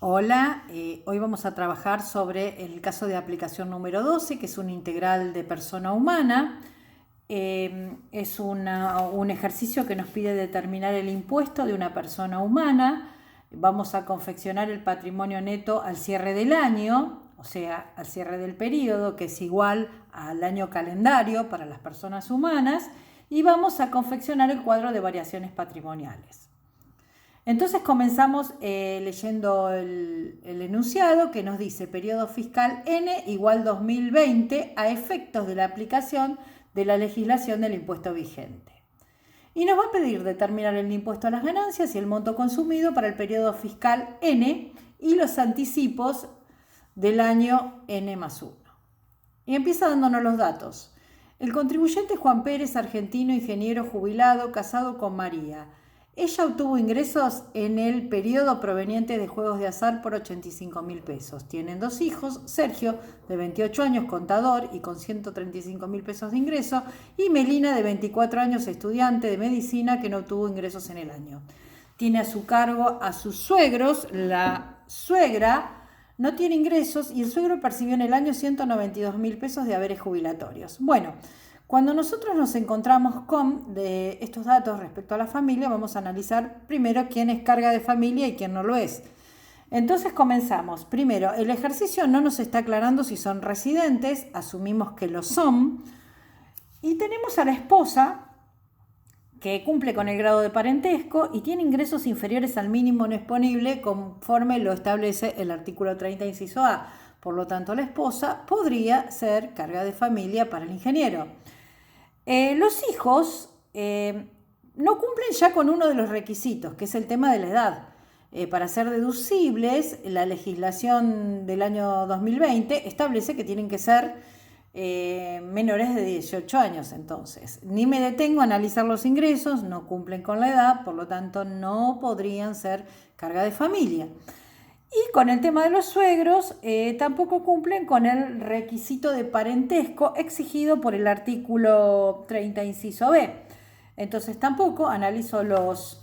Hola, hoy vamos a trabajar sobre el caso de aplicación número 12, que es un integral de persona humana. Es un ejercicio que nos pide determinar el impuesto de una persona humana. Vamos a confeccionar el patrimonio neto al cierre del año, o sea, al cierre del periodo, que es igual al año calendario para las personas humanas, y vamos a confeccionar el cuadro de variaciones patrimoniales. Entonces comenzamos leyendo el enunciado que nos dice periodo fiscal N igual 2020 a efectos de la aplicación de la legislación del impuesto vigente. Y nos va a pedir determinar el impuesto a las ganancias y el monto consumido para el periodo fiscal N y los anticipos del año N+1. Y empieza dándonos los datos. El contribuyente Juan Pérez, argentino, ingeniero jubilado, casado con María. Ella obtuvo ingresos en el periodo provenientes de juegos de azar por 85.000 pesos. Tienen 2 hijos, Sergio, de 28 años, contador y con 135.000 pesos de ingreso, y Melina, de 24 años, estudiante de medicina, que no obtuvo ingresos en el año. Tiene a su cargo a sus suegros. La suegra no tiene ingresos y el suegro percibió en el año 192.000 pesos de haberes jubilatorios. Bueno, cuando nosotros nos encontramos con estos datos respecto a la familia, vamos a analizar primero quién es carga de familia y quién no lo es. Entonces comenzamos. Primero, el ejercicio no nos está aclarando si son residentes, asumimos que lo son, y tenemos a la esposa que cumple con el grado de parentesco y tiene ingresos inferiores al mínimo no exponible conforme lo establece el artículo 30, inciso A. Por lo tanto, la esposa podría ser carga de familia para el ingeniero. Los hijos no cumplen ya con uno de los requisitos, que es el tema de la edad. Para ser deducibles, la legislación del año 2020 establece que tienen que ser menores de 18 años. Entonces, ni me detengo a analizar los ingresos, no cumplen con la edad, por lo tanto no podrían ser carga de familia. Y con el tema de los suegros, tampoco cumplen con el requisito de parentesco exigido por el artículo 30, inciso B. Entonces tampoco analizo los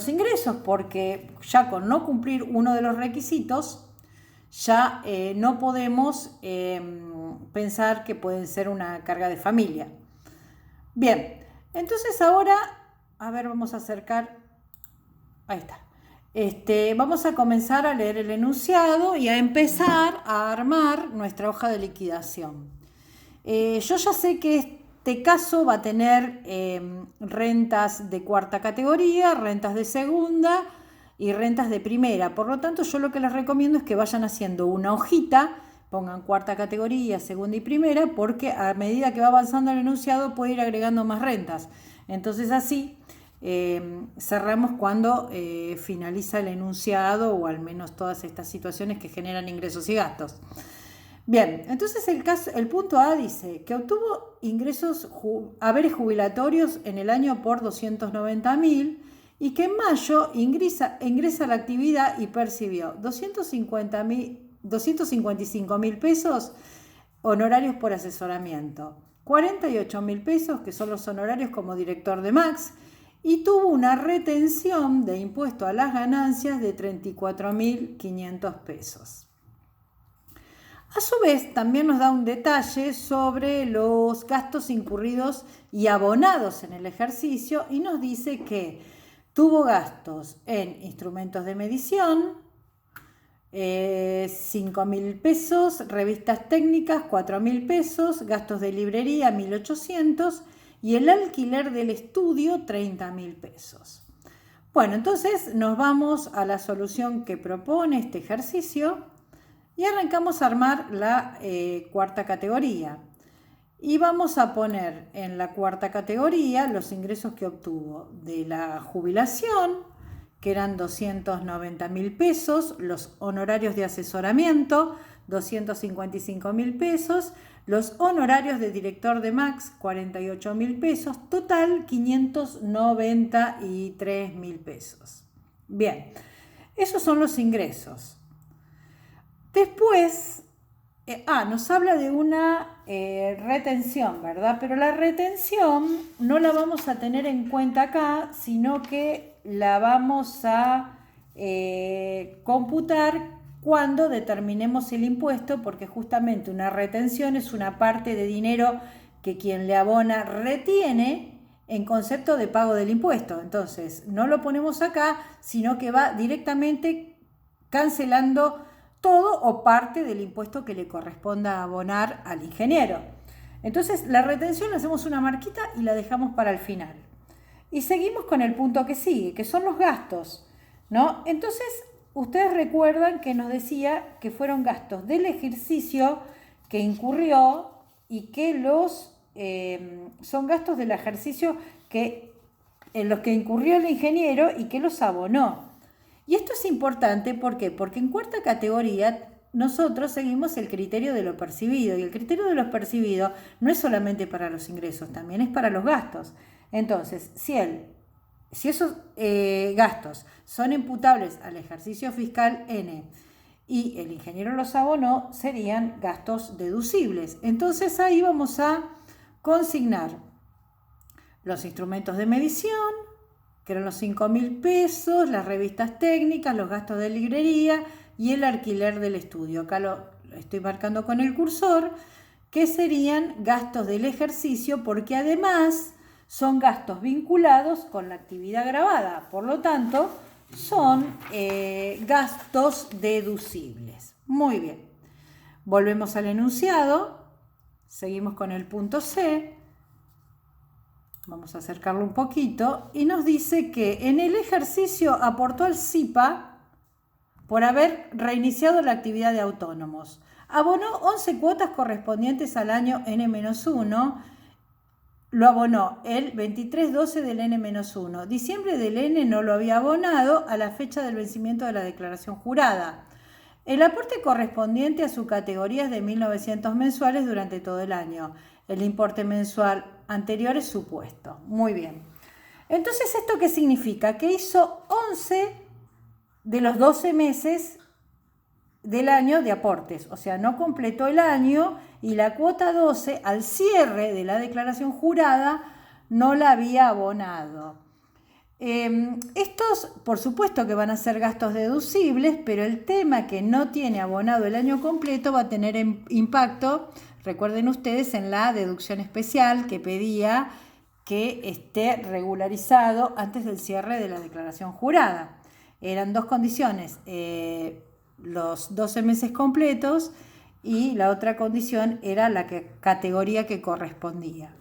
ingresos, porque ya con no cumplir uno de los requisitos, ya no podemos pensar que pueden ser una carga de familia. Bien, entonces ahora, a ver, vamos a acercar, ahí está. Vamos a comenzar a leer el enunciado y a empezar a armar nuestra hoja de liquidación. Yo ya sé que este caso va a tener rentas de cuarta categoría, rentas de segunda y rentas de primera. Por lo tanto, yo lo que les recomiendo es que vayan haciendo una hojita, pongan cuarta categoría, segunda y primera, porque a medida que va avanzando el enunciado puede ir agregando más rentas. Entonces así cerramos cuando finaliza el enunciado, o al menos todas estas situaciones que generan ingresos y gastos. Bien, entonces el punto A dice que obtuvo ingresos, haberes jubilatorios en el año por 290.000 y que en mayo ingresa a la actividad y percibió 255.000 pesos honorarios por asesoramiento, 48.000 pesos que son los honorarios como director de Max, y tuvo una retención de impuesto a las ganancias de 34.500 pesos. A su vez, también nos da un detalle sobre los gastos incurridos y abonados en el ejercicio y nos dice que tuvo gastos en instrumentos de medición, 5.000 pesos, revistas técnicas, 4.000 pesos, gastos de librería, 1.800 y el alquiler del estudio, 30.000 pesos. Bueno, entonces nos vamos a la solución que propone este ejercicio y arrancamos a armar la cuarta categoría. Y vamos a poner en la cuarta categoría los ingresos que obtuvo de la jubilación, que eran 290.000 pesos, los honorarios de asesoramiento, 255.000 pesos, los honorarios de director de Max, 48.000 pesos, total 593.000 pesos. Bien, esos son los ingresos. Después, nos habla de una retención, ¿verdad? Pero la retención no la vamos a tener en cuenta acá, sino que la vamos a computar cuando determinemos el impuesto, porque justamente una retención es una parte de dinero que quien le abona retiene en concepto de pago del impuesto. Entonces, no lo ponemos acá, sino que va directamente cancelando todo o parte del impuesto que le corresponda abonar al ingeniero. Entonces, la retención le hacemos una marquita y la dejamos para el final. Y seguimos con el punto que sigue, que son los gastos, ¿no? Entonces, ustedes recuerdan que nos decía que fueron gastos del ejercicio que incurrió y que son gastos del ejercicio en los que incurrió el ingeniero y que los abonó. Y esto es importante, ¿por qué? Porque en cuarta categoría nosotros seguimos el criterio de lo percibido, y el criterio de lo percibido no es solamente para los ingresos, también es para los gastos. Entonces, si esos gastos son imputables al ejercicio fiscal N y el ingeniero los abonó, serían gastos deducibles. Entonces ahí vamos a consignar los instrumentos de medición, que eran los 5.000 pesos, las revistas técnicas, los gastos de librería y el alquiler del estudio. Acá lo estoy marcando con el cursor, que serían gastos del ejercicio, porque además son gastos vinculados con la actividad grabada. Por lo tanto, son gastos deducibles. Muy bien. Volvemos al enunciado. Seguimos con el punto C. Vamos a acercarlo un poquito. Y nos dice que en el ejercicio aportó al SIPA por haber reiniciado la actividad de autónomos. Abonó 11 cuotas correspondientes al año N-1. Lo abonó el 23/12 del N-1. Diciembre del N no lo había abonado a la fecha del vencimiento de la declaración jurada. El aporte correspondiente a su categoría es de 1.900 mensuales durante todo el año. El importe mensual anterior es supuesto. Muy bien. Entonces, ¿esto qué significa? Que hizo 11 de los 12 meses del año de aportes. O sea, no completó el año y la cuota 12, al cierre de la declaración jurada, no la había abonado. Estos, por supuesto que van a ser gastos deducibles, pero el tema que no tiene abonado el año completo va a tener impacto, recuerden ustedes, en la deducción especial que pedía que esté regularizado antes del cierre de la declaración jurada. Eran dos condiciones, los 12 meses completos, y la otra condición era la categoría que correspondía.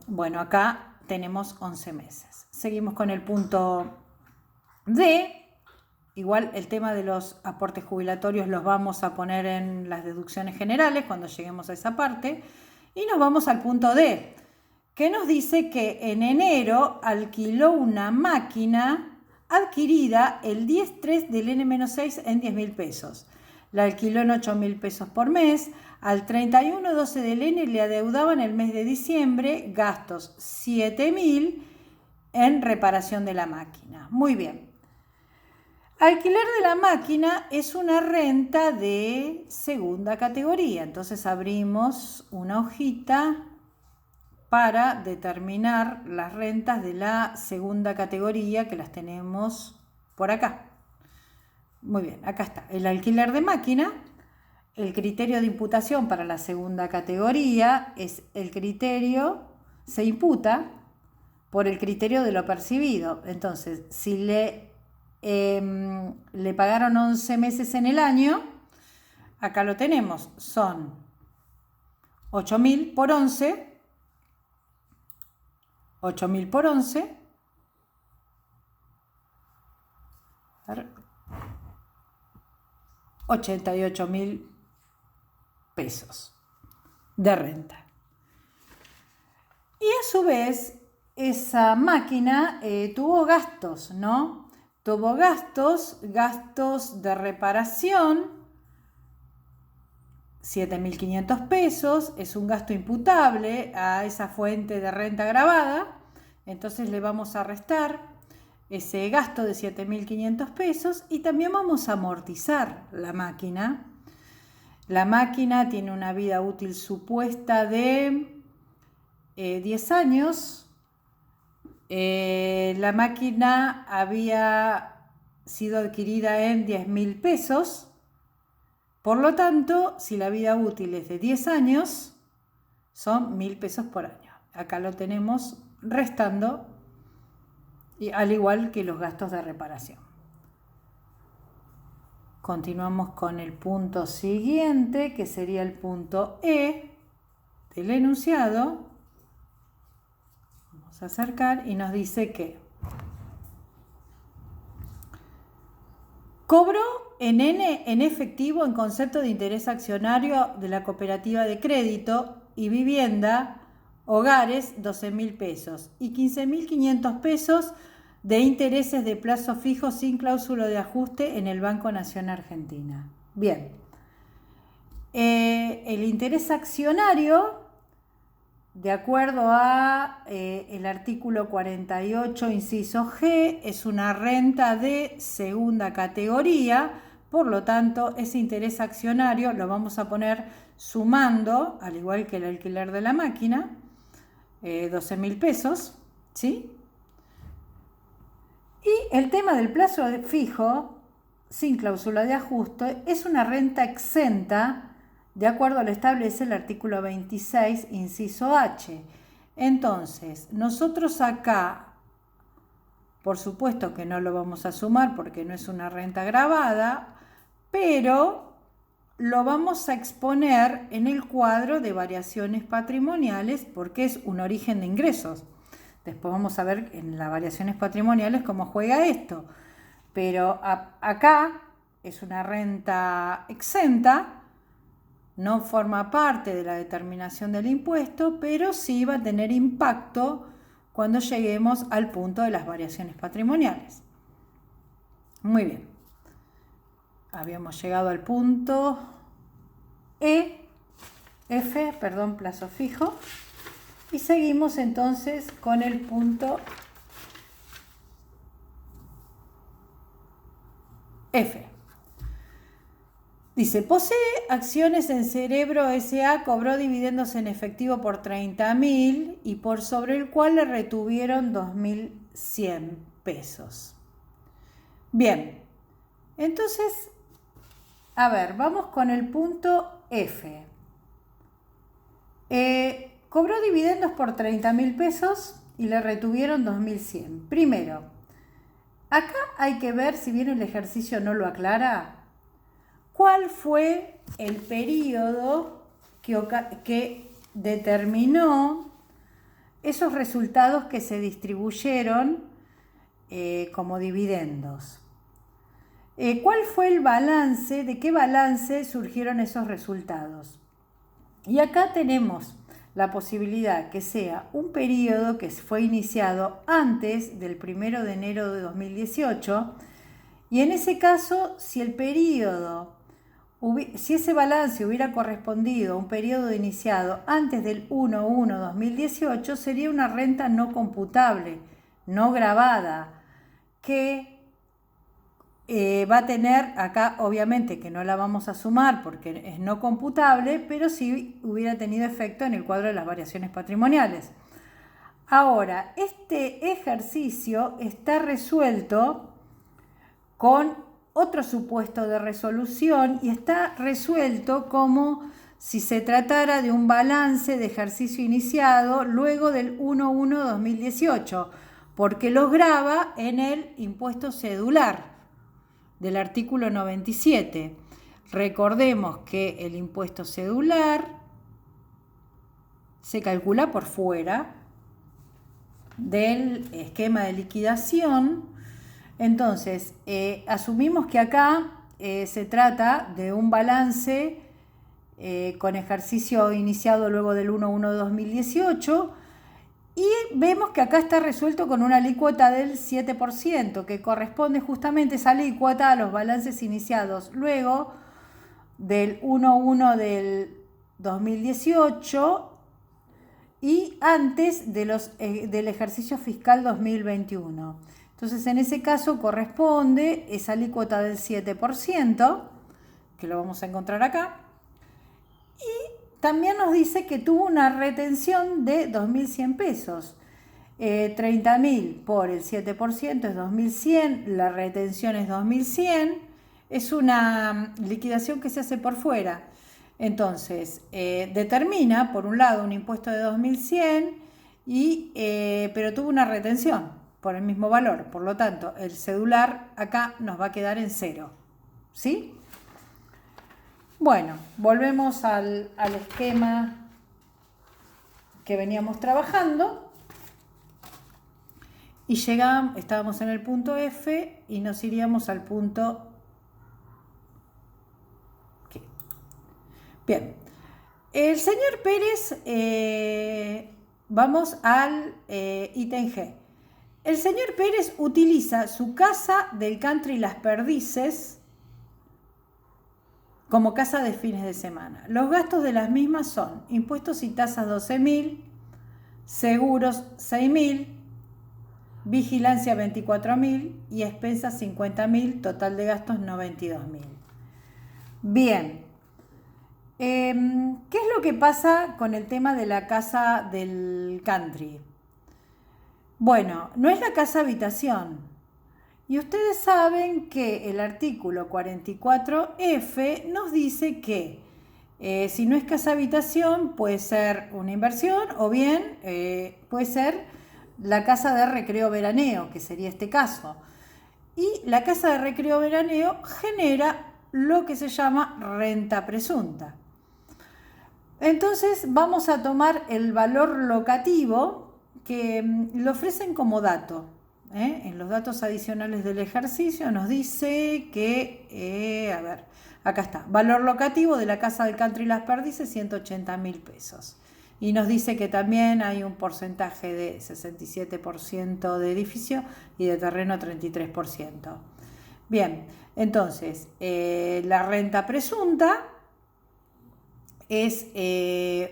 Bueno, acá tenemos 11 meses. Seguimos con el punto D. Igual el tema de los aportes jubilatorios los vamos a poner en las deducciones generales cuando lleguemos a esa parte. Y nos vamos al punto D, que nos dice que en enero alquiló una máquina adquirida el 10/3 del N-6 en 10.000 pesos. La alquiló en 8.000 pesos por mes. Al 31/12 del N le adeudaban el mes de diciembre gastos 7.000 en reparación de la máquina. Muy bien. Alquiler de la máquina es una renta de segunda categoría. Entonces abrimos una hojita para determinar las rentas de la segunda categoría, que las tenemos por acá. Muy bien, acá está. El alquiler de máquina. El criterio de imputación para la segunda categoría es el criterio, se imputa por el criterio de lo percibido. Entonces, si le pagaron 11 meses en el año, acá lo tenemos, son 8.000 por 11, 8.000 por 11, 88.000 pesos de renta. Y a su vez, esa máquina tuvo gastos, ¿no? Tuvo gastos de reparación, 7.500 pesos, es un gasto imputable a esa fuente de renta grabada. Entonces le vamos a restar ese gasto de 7.500 pesos y también vamos a amortizar la máquina. La máquina tiene una vida útil supuesta de 10 años. La máquina había sido adquirida en 10.000 pesos. Por lo tanto, si la vida útil es de 10 años, son 1.000 pesos por año. Acá lo tenemos restando, y al igual que los gastos de reparación. Continuamos con el punto siguiente, que sería el punto E del enunciado. Vamos a acercar y nos dice que cobró en efectivo en concepto de interés accionario de la cooperativa de crédito y vivienda Hogares 12.000 pesos y 15.500 pesos de intereses de plazo fijo sin cláusula de ajuste en el Banco Nación Argentina. Bien, el interés accionario, de acuerdo a el artículo 48, inciso G, es una renta de segunda categoría. Por lo tanto, ese interés accionario lo vamos a poner sumando, al igual que el alquiler de la máquina, 12.000 pesos, ¿sí? Y el tema del plazo fijo, sin cláusula de ajuste, es una renta exenta, de acuerdo a lo establece el artículo 26, inciso H. Entonces, nosotros acá, por supuesto que no lo vamos a sumar porque no es una renta gravada, pero lo vamos a exponer en el cuadro de variaciones patrimoniales porque es un origen de ingresos. Después vamos a ver en las variaciones patrimoniales cómo juega esto. Pero acá es una renta exenta, no forma parte de la determinación del impuesto, pero sí va a tener impacto cuando lleguemos al punto de las variaciones patrimoniales. Muy bien. Habíamos llegado al punto plazo fijo. Y seguimos entonces con el punto F. Dice, posee acciones en Cerebro S.A., cobró dividendos en efectivo por 30.000 y por sobre el cual le retuvieron 2.100 pesos. Bien, entonces, a ver, vamos con el punto F. Cobró dividendos por 30.000 pesos y le retuvieron 2.100. Primero, acá hay que ver, si bien el ejercicio no lo aclara, cuál fue el periodo que determinó esos resultados que se distribuyeron como dividendos. ¿Cuál fue el balance? ¿De qué balance surgieron esos resultados? Y acá tenemos la posibilidad que sea un periodo que fue iniciado antes del 1 de enero de 2018 y en ese caso, si ese balance hubiera correspondido a un periodo iniciado antes del 1/1/2018, sería una renta no computable, no gravada, que va a tener acá, obviamente que no la vamos a sumar porque es no computable, pero sí hubiera tenido efecto en el cuadro de las variaciones patrimoniales. Ahora, este ejercicio está resuelto con otro supuesto de resolución y está resuelto como si se tratara de un balance de ejercicio iniciado luego del 1/1/2018, porque los grava en el impuesto cedular del artículo 97. Recordemos que el impuesto cedular se calcula por fuera del esquema de liquidación. Entonces, asumimos que acá se trata de un balance con ejercicio iniciado luego del 1/1/2018 y vemos que acá está resuelto con una alícuota del 7%, que corresponde justamente esa alícuota a los balances iniciados luego del 1/1/2018 y antes del ejercicio fiscal 2021. Entonces, en ese caso corresponde esa alícuota del 7%, que lo vamos a encontrar acá, y también nos dice que tuvo una retención de 2.100 pesos. 30.000 por el 7% es 2.100, la retención es 2.100, es una liquidación que se hace por fuera. Entonces, determina, por un lado, un impuesto de 2.100, pero tuvo una retención por el mismo valor. Por lo tanto, el cedular acá nos va a quedar en 0. ¿Sí? Bueno, volvemos al esquema que veníamos trabajando. Y estábamos en el punto F y nos iríamos al punto G. Bien, el señor Pérez, vamos al ítem G. El señor Pérez utiliza su casa del country Las Perdices como casa de fines de semana. Los gastos de las mismas son impuestos y tasas 12.000, seguros 6.000, vigilancia 24.000 y expensas 50.000, total de gastos 92.000. Bien, ¿qué es lo que pasa con el tema de la casa del country? Bueno, no es la casa habitación. Y ustedes saben que el artículo 44F nos dice que si no es casa habitación puede ser una inversión o bien puede ser la casa de recreo veraneo, que sería este caso. Y la casa de recreo veraneo genera lo que se llama renta presunta. Entonces vamos a tomar el valor locativo que lo ofrecen como dato. En los datos adicionales del ejercicio nos dice que, a ver, acá está, valor locativo de la casa del country Las Perdices, 180.000 pesos. Y nos dice que también hay un porcentaje de 67% de edificio y de terreno 33%. Bien, entonces, la renta presunta es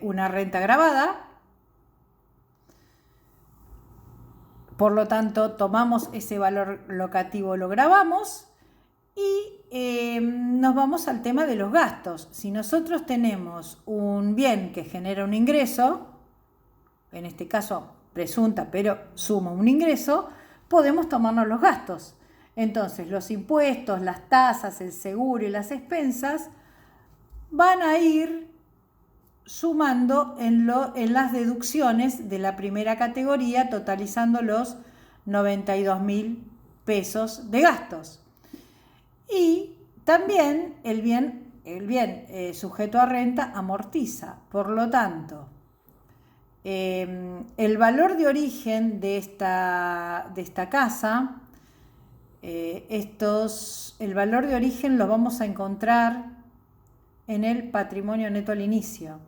una renta gravada. Por lo tanto, tomamos ese valor locativo, lo gravamos y nos vamos al tema de los gastos. Si nosotros tenemos un bien que genera un ingreso, en este caso presunta, pero suma un ingreso, podemos tomarnos los gastos. Entonces, los impuestos, las tasas, el seguro y las expensas van a ir sumando en las deducciones de la primera categoría, totalizando los 92.000 pesos de gastos. Y también el bien sujeto a renta amortiza. Por lo tanto, el valor de origen de esta casa, el valor de origen lo vamos a encontrar en el patrimonio neto al inicio,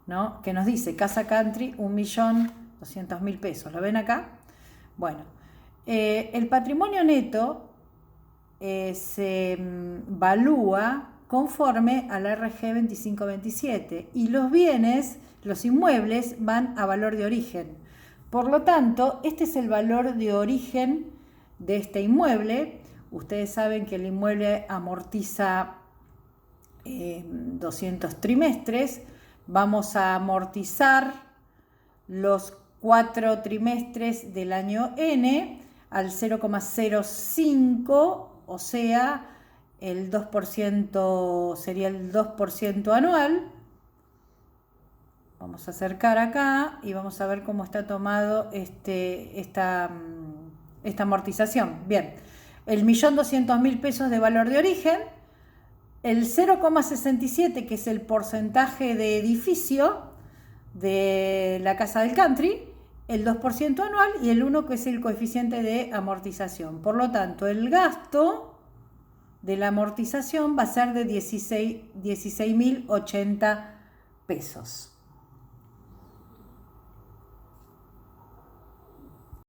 ¿no? Que nos dice casa country 1.200.000 pesos. ¿Lo ven acá? Bueno, el patrimonio neto se evalúa conforme a la RG 2527 y los bienes, los inmuebles, van a valor de origen. Por lo tanto, este es el valor de origen de este inmueble. Ustedes saben que el inmueble amortiza 200 trimestres. Vamos a amortizar los 4 trimestres del año N al 0,05, o sea, el 2% sería el 2% anual. Vamos a acercar acá y vamos a ver cómo está tomado esta amortización. Bien, el 1.200.000 pesos de valor de origen, el 0,67, que es el porcentaje de edificio de la casa del country, el 2% anual y el 1, que es el coeficiente de amortización. Por lo tanto, el gasto de la amortización va a ser de 16.080 pesos.